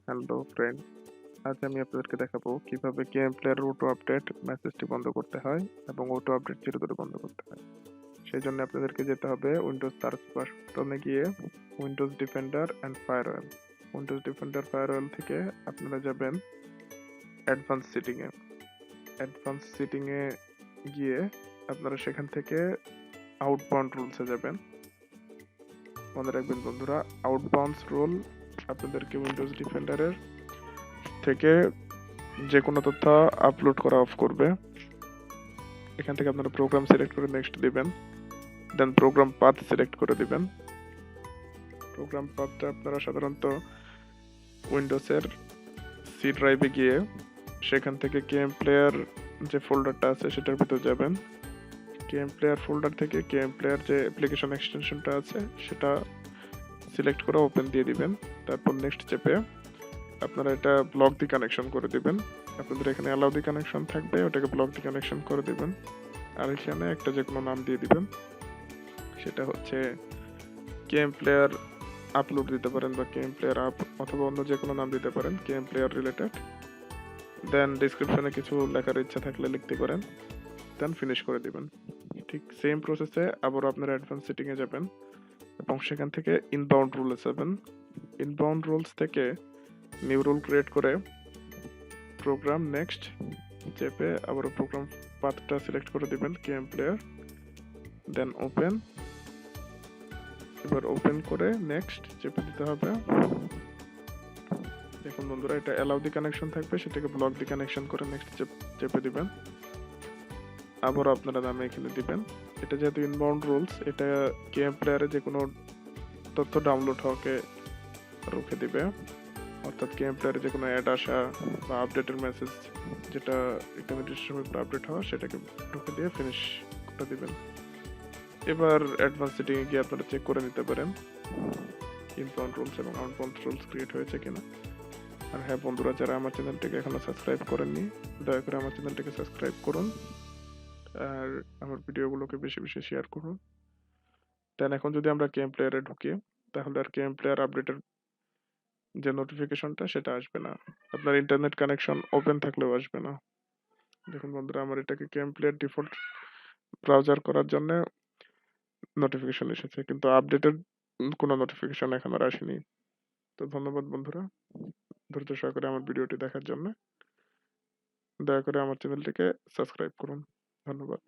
Hello friend, আজ আমি আপনাদেরকে দেখাবো কিভাবে গেম প্লেয়ার অটো আপডেট মেসেজটি বন্ধ করতে হয় এবং অটো আপডেট চিরতরে বন্ধ করতে হয়। সেই জন্য আপনাদেরকে যেতে হবে উইন্ডোজ সার্চ বাটনে গিয়ে Windows defender and farewell. Windows defender farewell থেকে আপনারা যাবেন অ্যাডভান্স সিটিংয়ে। অ্যাডভান্স সিটিংয়ে গিয়ে আপনারা সেখান থেকে আউটবাউন্ড রুলসে যাবেন। মনে রাখবেন বন্ধুরা, আউটবাউন্ডস রুল আপনাদেরকে উইন্ডোজ ডিফেন্ডারের থেকে যে কোনো তথ্য আপলোড করা অফ করবে। এখান থেকে আপনারা প্রোগ্রাম সিলেক্ট করে নেক্সট দিবেন, দেন প্রোগ্রাম পাথ সিলেক্ট করে দিবেন। প্রোগ্রাম পাথটা আপনারা সাধারণত উইন্ডোজের সি ড্রাইভে গিয়ে সেখান থেকে কেএম প্লেয়ার যে ফোল্ডারটা আছে সেটার ভিতর যাবেন। কেএম প্লেয়ার ফোল্ডার থেকে কেএম প্লেয়ার যে অ্যাপ্লিকেশন এক্সটেনশনটা আছে সেটা সিলেক্ট করে ওপেন দিয়ে দিবেন। তারপর নেক্সট চেপে আপনারা এটা ব্লক দি কানেকশন করে দিবেন। আপনাদের এখানে অ্যালাউ দি কানেকশন থাকবে, ওটাকে ব্লক দি কানেকশন করে দিবেন। আর এখানে একটা যে কোনো নাম দিয়ে দিবেন, সেটা হচ্ছে কেএম প্লেয়ার আপলোড দিতে পারেন বা কেএম প্লেয়ার আপ অথবা অন্য যে কোনো নাম দিতে পারেন কেএম প্লেয়ার রিলেটেড। দেন ডিসক্রিপশনে কিছু লেখার ইচ্ছা থাকলে লিখতে পারেন, দেন ফিনিশ করে দিবেন। ঠিক সেম প্রসেসে আবার আপনারা অ্যাডভান্স সেটিংয়ে যাবেন এবং সেখান থেকে ইনবাউন্ড রুলে যাবেন। ইনবাউন্ড রুলস থেকে নিউ রুল ক্রিয়েট করে প্রোগ্রাম নেক্সট চেপে আবার প্রোগ্রাম পাথটা সিলেক্ট করে দিবেন কেএম প্লেয়ার, দেন ওপেন। এবার ওপেন করে নেক্সট চেপে দিতে হবে। দেখুন বন্ধুরা, এটা অ্যালাউ দি কানেকশন থাকবে, সেটাকে ব্লক দি কানেকশন করে নেক্সট চেপে দিবেন। আবার আপনারা নামে এখানে দিবেন। এটা যেহেতু ইনবাউন্ড রুলস, এটা কেএম প্লেয়ারে যে কোনো তথ্য ডাউনলোড হওয়াকে রুখে দিবে। অর্থাৎ কেএম প্লেয়ারে যে কোনো অ্যাড আসা বা আপডেটের মেসেজ যেটা ইন্টারনেটের সময় আপডেট হওয়া সেটাকে ঢুকে দিয়ে ফিনিশ করে দিবেন। এবার অ্যাডভান্স সেটিং এ গিয়ে আপনারা চেক করে নিতে পারেন ইনবাউন্ড রুলস এবং আউটবাউন্ড রুলস ক্রিয়েট হয়েছে কিনা। আর হ্যাঁ বন্ধুরা, যারা আমার চ্যানেলটিকে এখনো সাবস্ক্রাইব করেননি, দয়া করে আমার চ্যানেলটিকে সাবস্ক্রাইব করুন আর আমার ভিডিওগুলোকে বেশি বেশি শেয়ার করুন। দেন এখন যদি আমরা গেম প্লেয়ারে ঢুকি, তাহলে আর গেম প্লেয়ার আপডেটের যে নোটিফিকেশনটা সেটা আসবে না। আপনার ইন্টারনেট কানেকশন ওপেন থাকলেও আসবে না। দেখুন বন্ধুরা, আমার এটাকে গেম প্লেয়ার ডিফল্ট ব্রাউজার করার জন্য নোটিফিকেশন এসেছে, কিন্তু আপডেটের কোনো নোটিফিকেশন এখন আর আসেনি। তো ধন্যবাদ বন্ধুরা, ধৈর্য সহকারে আমার ভিডিওটি দেখার জন্য। দয়া করে আমার চ্যানেলটিকে সাবস্ক্রাইব করুন। ধন্যবাদ।